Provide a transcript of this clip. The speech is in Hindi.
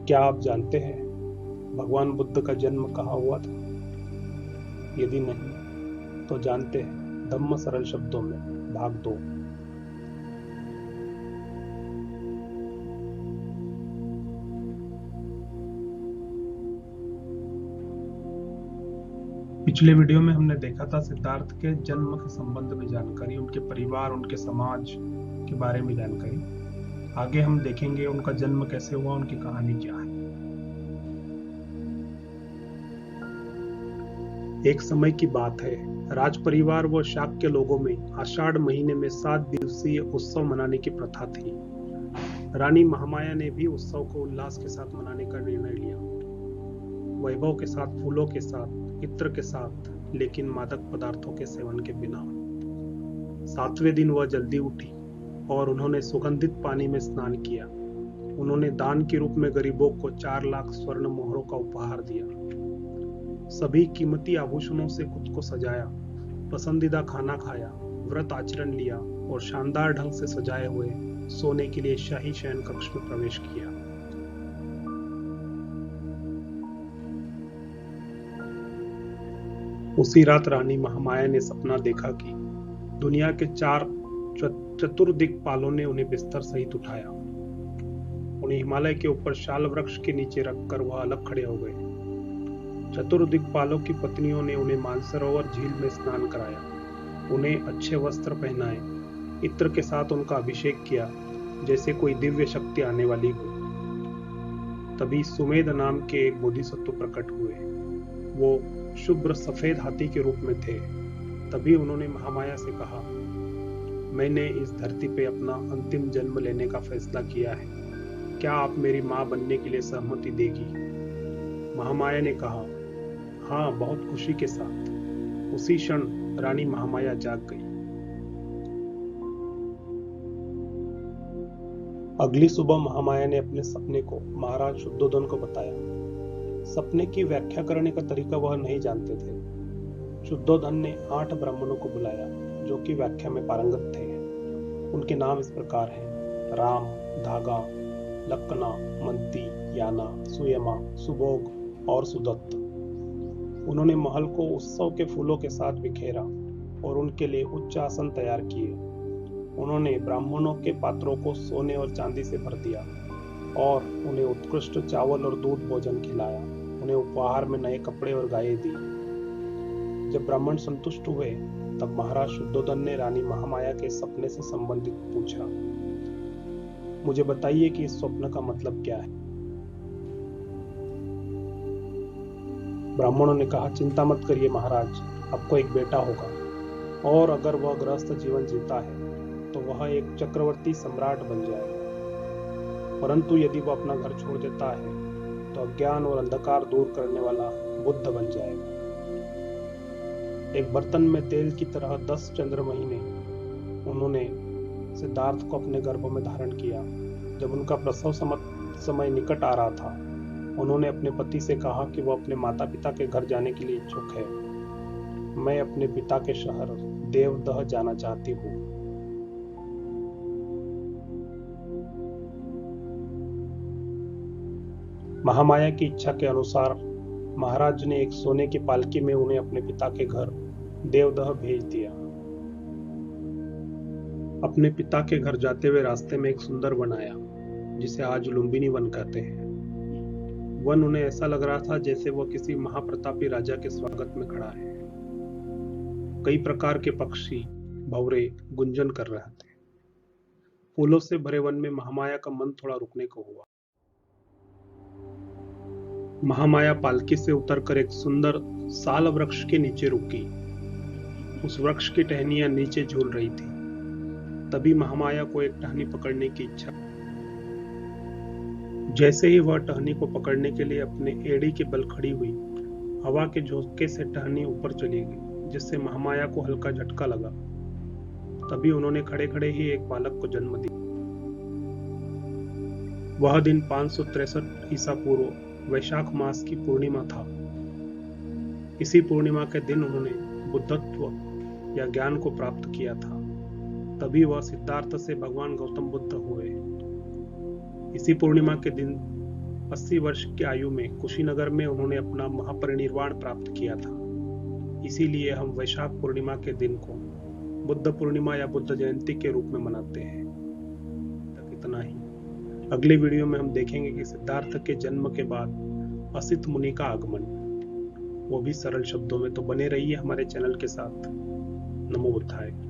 क्या आप जानते हैं भगवान बुद्ध का जन्म कहाँ हुआ था? यदि नहीं तो जानते हैं धम्म सरल शब्दों में भाग 2। पिछले वीडियो में हमने देखा था सिद्धार्थ के जन्म के संबंध में जानकारी, उनके परिवार, उनके समाज के बारे में जानकारी। आगे हम देखेंगे उनका जन्म कैसे हुआ, उनकी कहानी क्या है। एक समय की बात है, राज परिवार व शाक्य लोगों में आषाढ़ महीने में 7 दिवसीय उत्सव मनाने की प्रथा थी। रानी महामाया ने भी उत्सव को उल्लास के साथ मनाने का निर्णय लिया, वैभव के साथ, फूलों के साथ, इत्र के साथ, लेकिन मादक पदार्थों के सेवन के बिना। 7वें दिन वह जल्दी उठी और उन्होंने सुगंधित पानी में स्नान किया। उन्होंने दान के रूप में गरीबों को 4 लाख स्वर्ण मोहरों का उपहार दिया। सभी कीमती आभूषणों से खुद को सजाया, पसंदीदा खाना खाया, व्रत आचरण लिया और शानदार ढंग से सजाए हुए सोने के लिए शाही शयन कक्ष में प्रवेश किया। उसी रात रानी महामाया ने सपना देखा कि दुनिया के 4 चतुर्दिक्पालों ने उन्हें बिस्तर सहित उठाया। उन्हें हिमालय के ऊपर शाल वृक्ष के नीचे रखकर वह अलग खड़े हो गए। चतुर्दिक्पालों की पत्नियों ने उन्हें मानसरोवर झील में स्नान कराया, उन्हें अच्छे वस्त्र पहनाए, इत्र के साथ उनका अभिषेक किया जैसे कोई दिव्य शक्ति आने वाली हो। तभी सुमेध नाम के एक बोधिसत्व प्रकट हुए। वो शुभ्र सफेद हाथी के रूप में थे। तभी उन्होंने महामाया से कहा, मैंने इस धरती पे अपना अंतिम जन्म लेने का फैसला किया है, क्या आप मेरी मां बनने के लिए सहमति देगी? महामाया ने कहा, हाँ, बहुत खुशी के साथ। उसी क्षण रानी महामाया जाग गई। अगली सुबह महामाया ने अपने सपने को महाराज शुद्धोधन को बताया। सपने की व्याख्या करने का तरीका वह नहीं जानते थे। शुद्धोधन ने 8 ब्राह्मणों को बुलाया जो कि व्याख्या में पारंगत थे। उनके नाम इस प्रकार हैं: राम, धागा, लक्कना, मंती, याना, सुयमा, सुभोग और सुदत्त। उन्होंने महल को उत्सव के फूलों के साथ बिखेरा और उनके लिए उच्च आसन तैयार किए। उन्होंने ब्राह्मणों के पात्रों को सोने और चांदी से भर दिया और उन्हें उत्कृष्ट चावल और दूध भोजन खिलाया। उन्हें उपहार में नए कपड़े और गायें दी। जब ब्राह्मण संतुष्ट हुए तब महाराज शुद्धोधन ने रानी महामाया के सपने से संबंधित पूछा, मुझे बताइए कि इस स्वप्न का मतलब क्या है? ब्राह्मणों ने कहा, चिंता मत करिए महाराज, आपको एक बेटा होगा और अगर वह गृहस्थ जीवन जीता है तो वह एक चक्रवर्ती सम्राट बन जाएगा। परंतु यदि वह अपना घर छोड़ देता है तो अज्ञान और अंधकार दूर करने वाला बुद्ध बन जाएगा। एक बर्तन में तेल की तरह 10 चंद्र महीने उन्होंने सिद्धार्थ को अपने गर्भ में धारण किया। जब उनका प्रसव समय निकट आ रहा था, उन्होंने अपने पति से कहा कि वह अपने माता पिता के घर जाने के लिए इच्छुक है। मैं अपने पिता के शहर देवदह जाना चाहती हूँ। महामाया की इच्छा के अनुसार महाराज ने एक सोने की पालकी में उन्हें अपने पिता के घर देवदह भेज दिया। अपने पिता के घर जाते हुए रास्ते में एक सुंदर वन आया जिसे आज लुम्बिनी वन कहते हैं। वन उन्हें ऐसा लग रहा था जैसे वह किसी महाप्रतापी राजा के स्वागत में खड़ा है। कई प्रकार के पक्षी, भंवरे गुंजन कर रहे थे। फूलों से भरे वन में महामाया का मन थोड़ा रुकने को हुआ। महामाया पालकी से उतरकर एक सुंदर साल वृक्ष के नीचे रुकी। उस वृक्ष की टहनियां नीचे झूल रही थी। तभी महामाया को एक टहनी पकड़ने की इच्छा। जैसे ही वह टहनी को पकड़ने के लिए अपने एड़ी के बल खड़ी हुई, हवा के झोंके से टहनी ऊपर चली गई, जिससे महामाया को हल्का झटका लगा। तभी उन्होंने खड़े खड़े ही एक बालक को जन्म दिया। वह दिन 563 ईसा पूर्व वैशाख मास की पूर्णिमा था। इसी पूर्णिमा के दिन उन्होंने बुद्धत्व या ज्ञान को प्राप्त किया था। तभी वह सिद्धार्थ से भगवान गौतम बुद्ध हुए। इसी पूर्णिमा के दिन 80 वर्ष की आयु में कुशीनगर में उन्होंने अपना महापरिनिर्वाण प्राप्त किया था। इसीलिए हम वैशाख पूर्णिमा के दिन को बुद्ध पूर्णिमा या बुद्ध जयंती के रूप में मनाते हैं। तक इतना ही। अगले वीडियो में हम देखेंगे कि सिद्धार्थ के जन्म के बाद असित मुनि का आगमन, वो भी सरल शब्दों में। तो बने रहिए हमारे चैनल के साथ। नमो बुद्धाय।